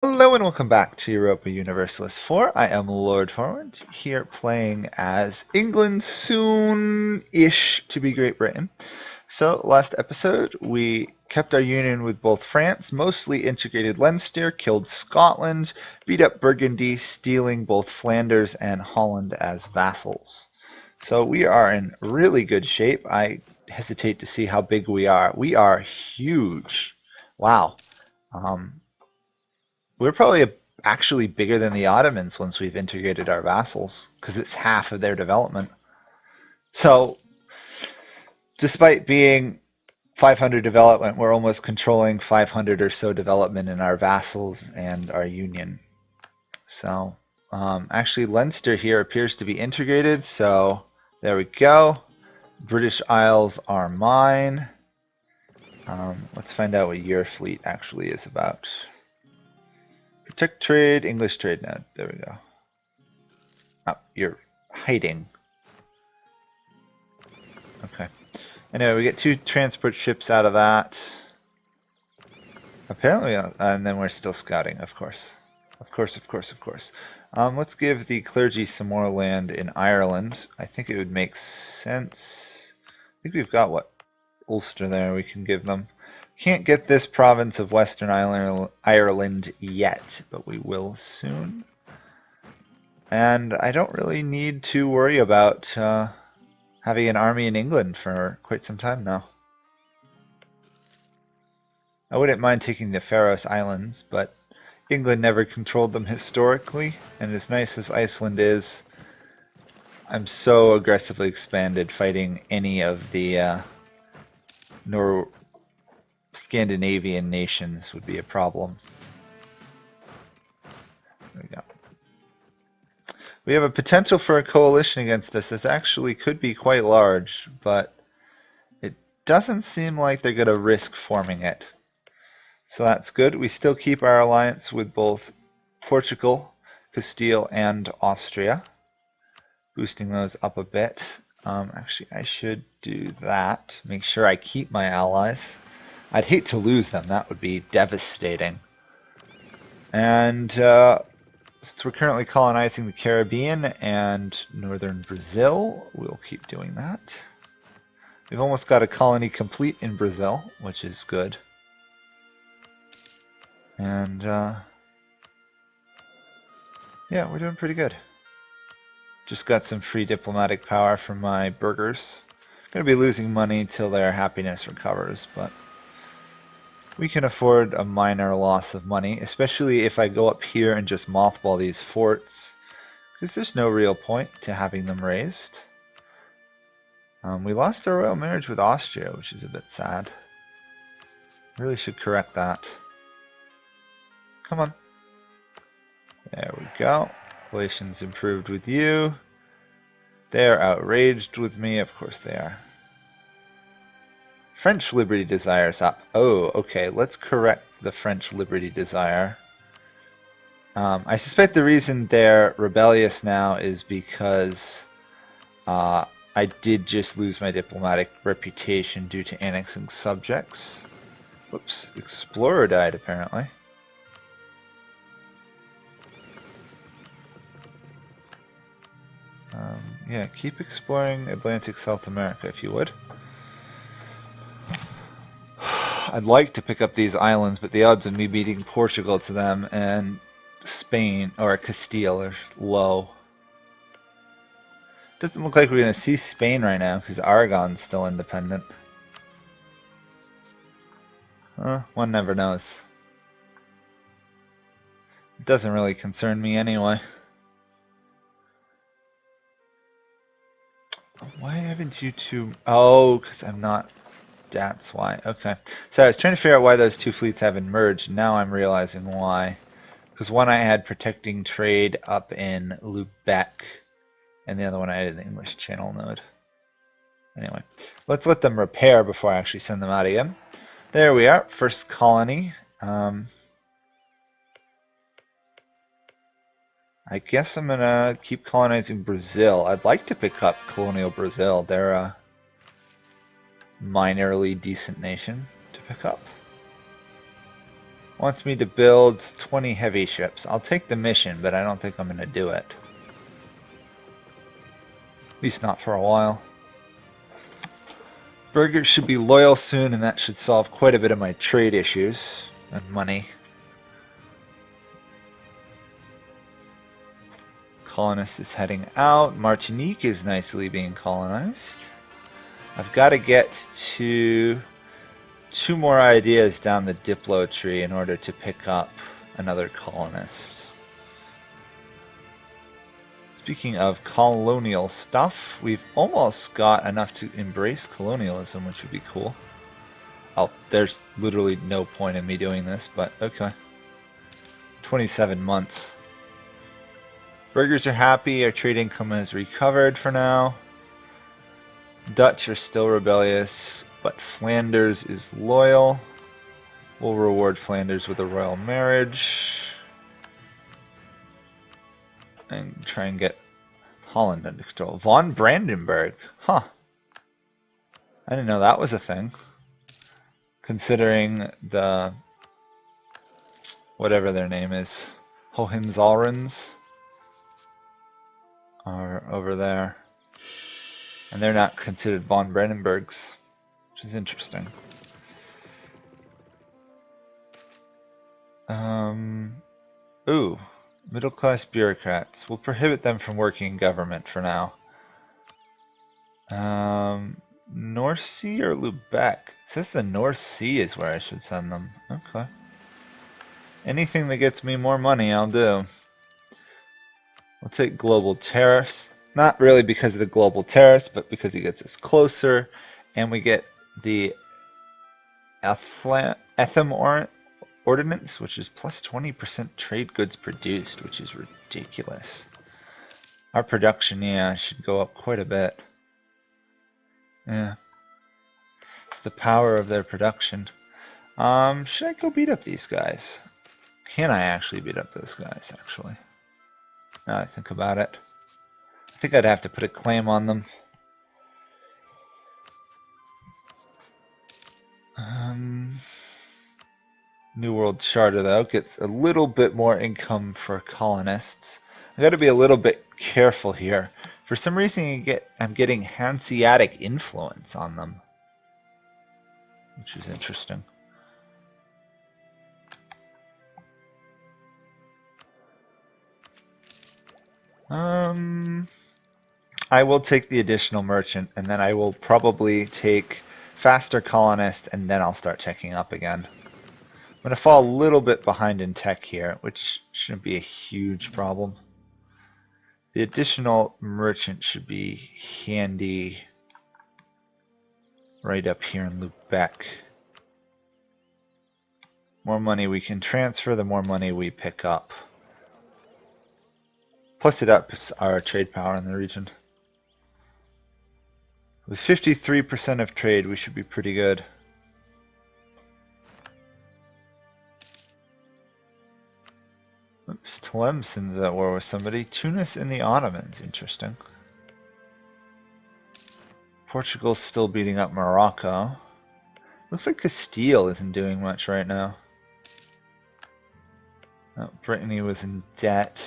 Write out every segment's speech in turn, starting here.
Hello and welcome back to Europa Universalis 4. I am Lord Forwind, here playing as England, soon-ish to be Great Britain. So, last episode, we kept our union with both France, mostly integrated Leinster, killed Scotland, beat up Burgundy, stealing both Flanders and Holland as vassals. So we are in really good shape. I hesitate to see how big we are. We are huge. Wow. Um, we're probably actually bigger than the Ottomans once we've integrated our vassals, because it's half of their development. So, despite being 500 development, we're almost controlling 500 or so development in our vassals and our union. So, actually, Leinster here appears to be integrated, so there we go. British Isles are mine. Let's find out what your fleet actually is about. Protect trade, English trade node. There we go. Oh, you're hiding. Okay. Anyway, we get 2 transport ships out of that. Apparently, and then we're still scouting, of course. Of course. Let's give the clergy some more land in Ireland. I think it would make sense. I think we've got, what, Ulster there we can give them. Can't get this province of Western Ireland yet, but we will soon. And I don't really need to worry about having an army in England for quite some time now. I wouldn't mind taking the Faroe Islands, but England never controlled them historically, and as nice as Iceland is, I'm so aggressively expanded fighting any of the Scandinavian nations would be a problem. There we go. We have a potential for a coalition against us that actually could be quite large, but it doesn't seem like they're going to risk forming it. So that's good. We still keep our alliance with both Portugal, Castile, and Austria, boosting those up a bit. Actually, I should do that. Make sure I keep my allies. I'd hate to lose them. That would be devastating. And since we're currently colonizing the Caribbean and northern Brazil, we'll keep doing that. We've almost got a colony complete in Brazil, which is good. And yeah, we're doing pretty good. Just got some free diplomatic power from my burghers. Gonna be losing money till their happiness recovers, but we can afford a minor loss of money, especially if I go up here and just mothball these forts, because there's no real point to having them raised. We lost our royal marriage with Austria, which is a bit sad. Really should correct that. Come on. There we go. Relations improved with you. They're outraged with me. Of course they are. French Liberty Desire's up. Oh, okay. Let's correct the French Liberty Desire. I suspect the reason they're rebellious now is because I did just lose my diplomatic reputation due to annexing subjects. Whoops. Explorer died, apparently. Yeah, keep exploring Atlantic South America if you would. I'd like to pick up these islands, but the odds of me beating Portugal to them and Spain or Castile are low. Doesn't look like we're going to see Spain right now because Aragon's still independent. One never knows. It doesn't really concern me anyway. Why haven't you two... Oh, because I'm not... That's why. Okay. So I was trying to figure out why those 2 fleets haven't merged. Now I'm realizing why. Because one I had protecting trade up in Lubeck, and the other one I had the English Channel node. Anyway, let's let them repair before I actually send them out again. There we are. First colony. I guess I'm going to keep colonizing Brazil. I'd like to pick up Colonial Brazil. They're a minorly decent nation to pick up. Wants me to build 20 heavy ships. I'll take the mission, but I don't think I'm going to do it. At least not for a while. Burgers should be loyal soon, and that should solve quite a bit of my trade issues and money. Colonist is heading out. Martinique is nicely being colonized. I've got to get to 2 more ideas down the Diplo tree in order to pick up another colonist. Speaking of colonial stuff, we've almost got enough to embrace colonialism, which would be cool. Oh, there's literally no point in me doing this, but okay. 27 months. Burgers are happy, our trade income has recovered for now. Dutch are still rebellious, but Flanders is loyal. We'll reward Flanders with a royal marriage. And try and get Holland under control. Von Brandenburg. Huh. I didn't know that was a thing. Considering the... whatever their name is. Hohenzollerns are over there. And they're not considered von Brandenburgs, which is interesting. Ooh. Middle-class bureaucrats. We'll prohibit them from working in government for now. North Sea or Lubeck? It says the North Sea is where I should send them. Okay. Anything that gets me more money, I'll do. We'll take global tariffs. Not really because of the global tariffs, but because it gets us closer. And we get the Etham Ordinance, which is plus 20% trade goods produced, which is ridiculous. Our production, yeah, should go up quite a bit. Yeah. It's the power of their production. Should I go beat up these guys? Can I actually beat up those guys, actually? Now I think about it. I think I'd have to put a claim on them. New World Charter, though, gets a little bit more income for colonists. I've got to be a little bit careful here. For some reason, I'm getting Hanseatic influence on them, which is interesting. I will take the additional merchant, and then I will probably take faster colonist, and then I'll start checking up again. I'm going to fall a little bit behind in tech here, which shouldn't be a huge problem. The additional merchant should be handy right up here in Lubeck. More money we can transfer, the more money we pick up. Plus it ups our trade power in the region. With 53% of trade, we should be pretty good. Oops, Tlemcen's at war with somebody. Tunis and the Ottomans, interesting. Portugal's still beating up Morocco. Looks like Castile isn't doing much right now. Oh, Brittany was in debt.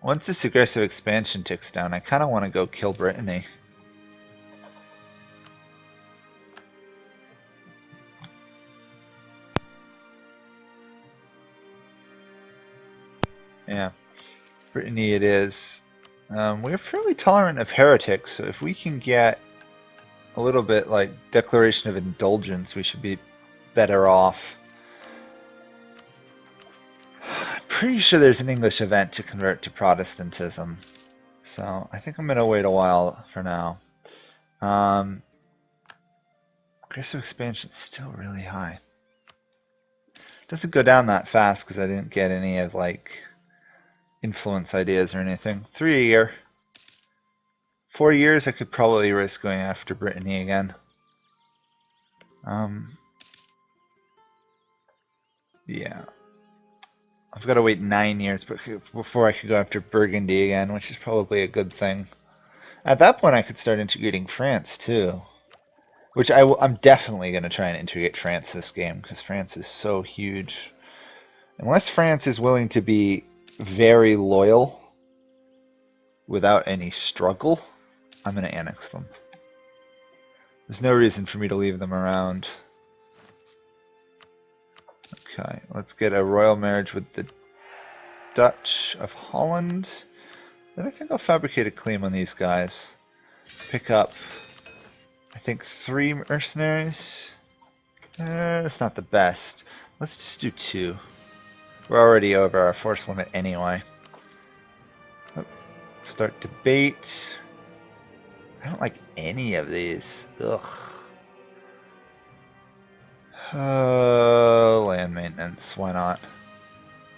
Once this aggressive expansion ticks down, I kind of want to go kill Brittany. Yeah, Brittany it is. We're fairly tolerant of heretics, so if we can get a little bit like Declaration of Indulgence, we should be better off. I'm pretty sure there's an English event to convert to Protestantism, so I think I'm going to wait a while for now. Aggressive expansion is still really high. It doesn't go down that fast because I didn't get any of like influence ideas or anything. 3 a year. 4 years I could probably risk going after Brittany again. Yeah. I've got to wait 9 years before I could go after Burgundy again, which is probably a good thing. At that point I could start integrating France too. Which I'm definitely going to try and integrate France this game, because France is so huge. Unless France is willing to be very loyal without any struggle, I'm going to annex them. There's no reason for me to leave them around. Okay, let's get a royal marriage with the Dutch of Holland. Then I think I'll fabricate a claim on these guys. Pick up, I think, 3 mercenaries. That's not the best. Let's just do 2. We're already over our force limit anyway. Oh, start debate. I don't like any of these. Ugh. Land maintenance, why not?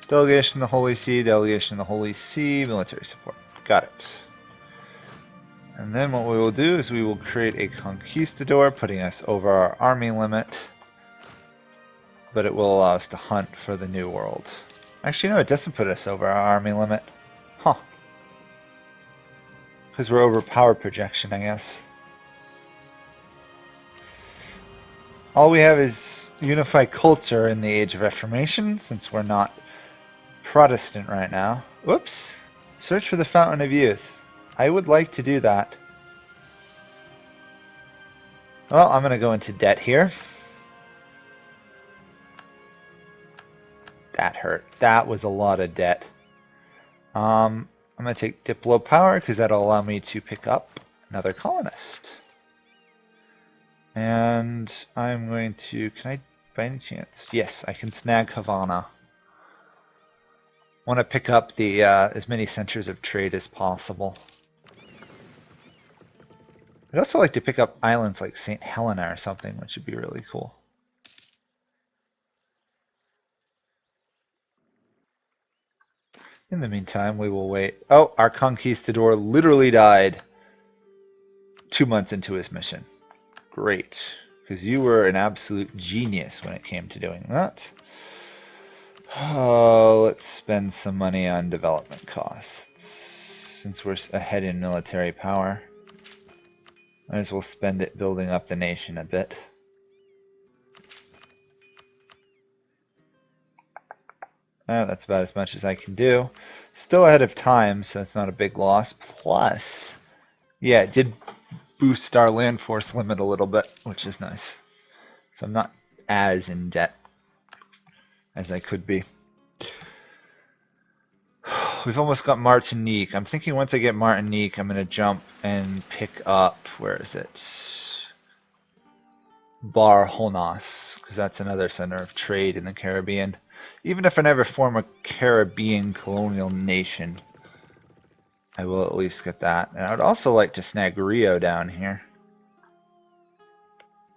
Delegation in the Holy See, delegation in the Holy See, military support. Got it. And then what we will do is we will create a conquistador, putting us over our army limit. But it will allow us to hunt for the New World. Actually, no, it doesn't put us over our army limit. Huh. Because we're over power projection, I guess. All we have is unified culture in the Age of Reformation, since we're not Protestant right now. Whoops. Search for the Fountain of Youth. I would like to do that. Well, I'm going to go into debt here. That hurt. That was a lot of debt. I'm going to take Diplo Power because that'll allow me to pick up another colonist. And I'm going to, can I, by any chance? Yes, I can snag Havana. Want to pick up the as many centers of trade as possible. I'd also like to pick up islands like St. Helena or something, which would be really cool. In the meantime, we will wait. Oh, our conquistador literally died 2 months into his mission. Great, because you were an absolute genius when it came to doing that. Oh, let's spend some money on development costs. Since we're ahead in military power, might as well spend it building up the nation a bit. That's about as much as I can do. Still ahead of time, so it's not a big loss. Plus, yeah, it did boost our land force limit a little bit, which is nice. So I'm not as in debt as I could be. We've almost got Martinique. I'm thinking once I get Martinique, I'm going to jump and pick up, where is it? Barjonas, because that's another center of trade in the Caribbean. Even if I never form a Caribbean colonial nation, I will at least get that. And I would also like to snag Rio down here.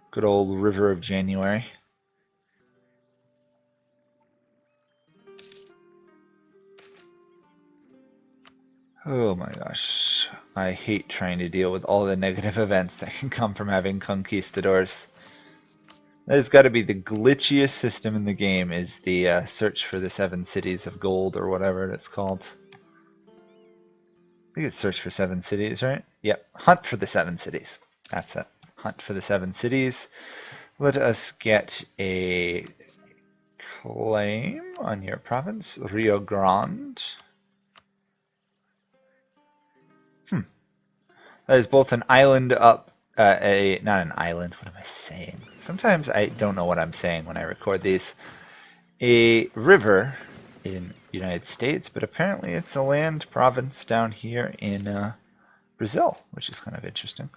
Good old River of January. Oh my gosh. I hate trying to deal with all the negative events that can come from having conquistadors. That has got to be the glitchiest system in the game, is the search for the 7 cities of gold, or whatever it's called. I think it's search for 7 cities, right? Yep, hunt for the 7 cities. That's it. Hunt for the 7 cities. Let us get a claim on your province, Rio Grande. That is both an island up, not an island, what am I saying? Sometimes I don't know what I'm saying when I record these. A river in the United States, but apparently it's a land province down here in Brazil, which is kind of interesting.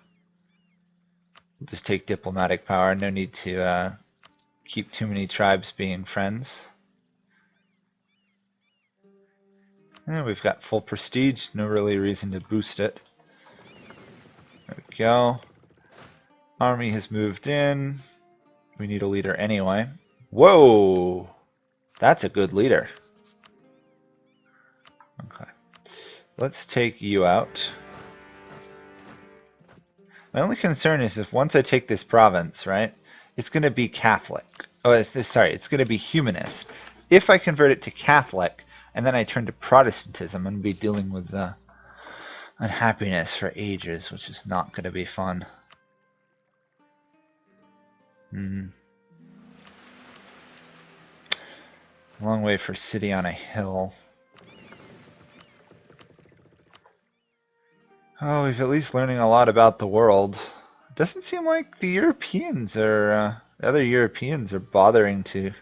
We'll just take diplomatic power, no need to keep too many tribes being friends. And we've got full prestige, no really reason to boost it. There we go. Army has moved in. We need a leader anyway. Whoa! That's a good leader. Okay. Let's take you out. My only concern is if once I take this province, right, it's going to be Catholic. Oh, sorry, it's going to be humanist. If I convert it to Catholic, and then I turn to Protestantism, I'm going to be dealing with the unhappiness for ages, which is not going to be fun. Long way for city on a hill. Oh, we've at least learning a lot about the world. It doesn't seem like the Europeans are, other Europeans are bothering to,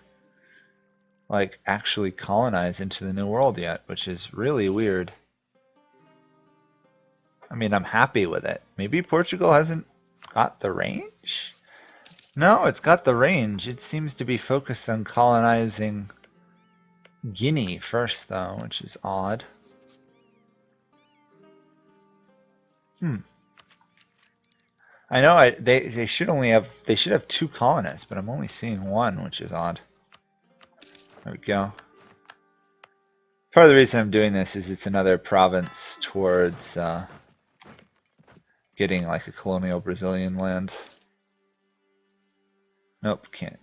like, actually colonize into the New World yet, which is really weird. I mean, I'm happy with it. Maybe Portugal hasn't got the range? No, it's got the range. It seems to be focused on colonizing Guinea first, though, which is odd. I know they should have 2 colonists, but I'm only seeing 1, which is odd. There we go. Part of the reason I'm doing this is it's another province towards getting like a colonial Brazilian land. Nope, can't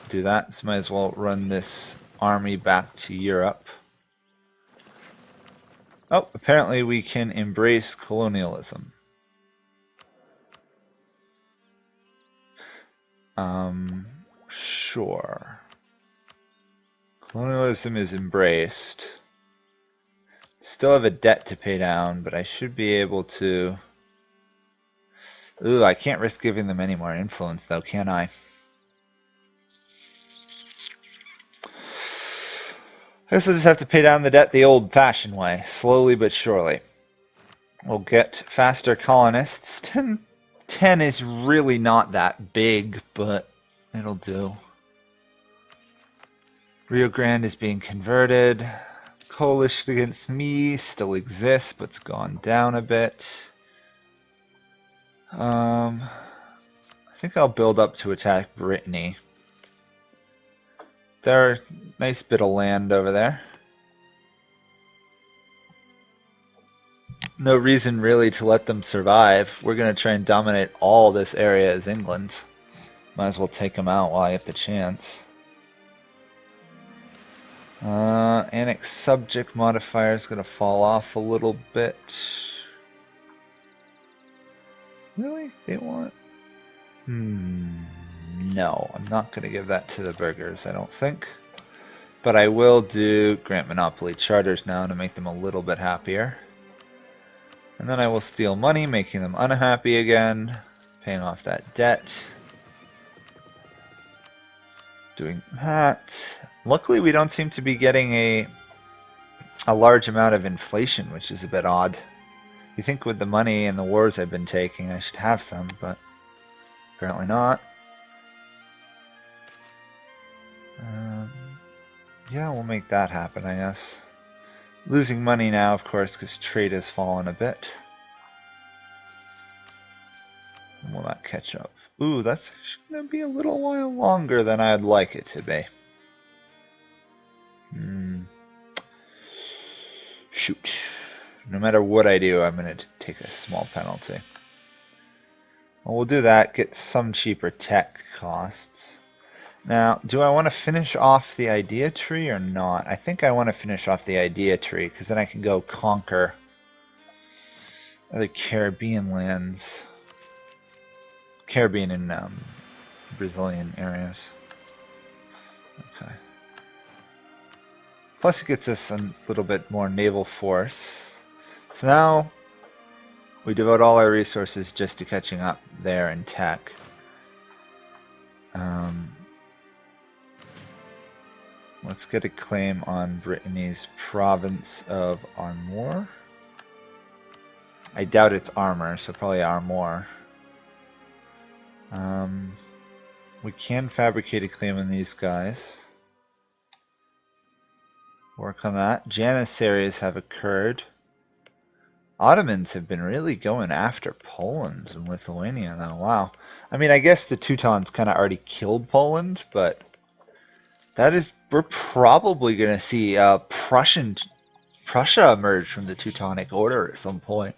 do that. So might as well run this army back to Europe. Oh, apparently we can embrace colonialism. Sure. Colonialism is embraced. Still have a debt to pay down, but I should be able to... Ooh, I can't risk giving them any more influence though, can I? I guess I'll just have to pay down the debt the old-fashioned way, slowly but surely. We'll get faster colonists. 10 is really not that big, but it'll do. Rio Grande is being converted. Coalition against me still exists, but it's gone down a bit. I think I'll build up to attack Brittany. There's a nice bit of land over there. No reason really to let them survive. We're going to try and dominate all this area as England. Might as well take them out while I get the chance. Annex subject modifier is going to fall off a little bit. Really? They want... No, I'm not going to give that to the burghers, I don't think. But I will do grant monopoly charters now to make them a little bit happier. And then I will steal money, making them unhappy again, paying off that debt. Doing that. Luckily we don't seem to be getting a large amount of inflation, which is a bit odd. You think with the money and the wars I've been taking I should have some, but apparently not. Yeah, we'll make that happen, I guess. Losing money now, of course, because trade has fallen a bit. And will not catch up. Ooh, that's going to be a little while longer than I'd like it to be. Shoot. No matter what I do, I'm going to take a small penalty. Well, we'll do that, get some cheaper tech costs. Now, do I want to finish off the idea tree or not? I think I want to finish off the idea tree, because then I can go conquer other Caribbean lands. Caribbean and Brazilian areas. Okay. Plus it gets us a little bit more naval force. So now we devote all our resources just to catching up there in tech. Let's get a claim on Brittany's province of Armor. I doubt it's armor, so probably Armor. We can fabricate a claim on these guys. Work on that. Janissaries have occurred. Ottomans have been really going after Poland and Lithuania now. Wow. I mean, I guess the Teutons kind of already killed Poland, but that is, we're probably going to see Prussia emerge from the Teutonic Order at some point.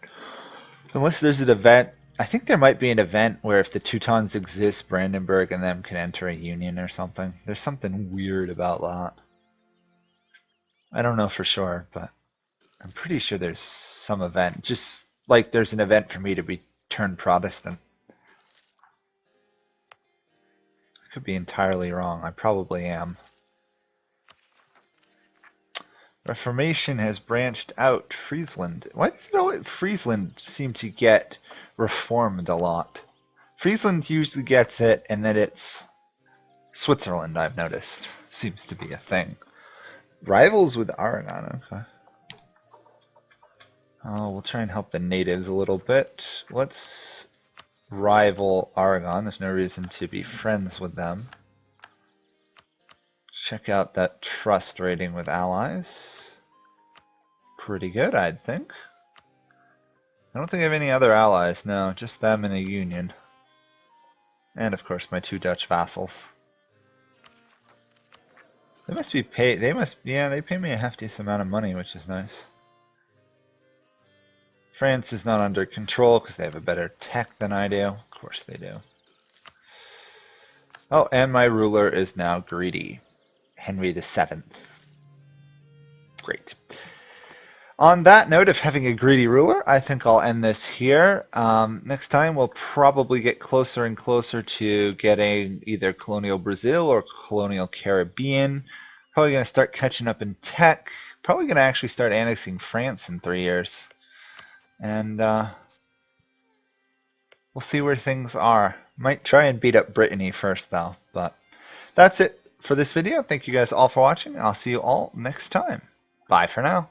Unless there's an event. I think there might be an event where if the Teutons exist, Brandenburg and them can enter a union or something. There's something weird about that. I don't know for sure, but I'm pretty sure there's some event. Just like there's an event for me to be turned Protestant. could be entirely wrong. I probably am. Reformation has branched out. Friesland. Why does it always Friesland seem to get reformed a lot? Friesland usually gets it, and then it's Switzerland, I've noticed. Seems to be a thing. Rivals with Aragon, okay. Oh, we'll try and help the natives a little bit. Let's rival Aragon. There's no reason to be friends with them. Check out that trust rating with allies. Pretty good, I'd think. I don't think I have any other allies. No, just them in a union. And of course my 2 Dutch vassals. They must be paid. Yeah, they pay me a hefty amount of money, which is nice. France is not under control because they have a better tech than I do. Of course they do. Oh, and my ruler is now greedy. Henry VII. Great. On that note of having a greedy ruler, I think I'll end this here. Next time we'll probably get closer and closer to getting either Colonial Brazil or Colonial Caribbean. Probably going to start catching up in tech. Probably going to actually start annexing France in 3 years. And we'll see where things are. Might try and beat up Brittany first though. But that's it for this video. Thank you guys all for watching. I'll see you all next time. Bye for now.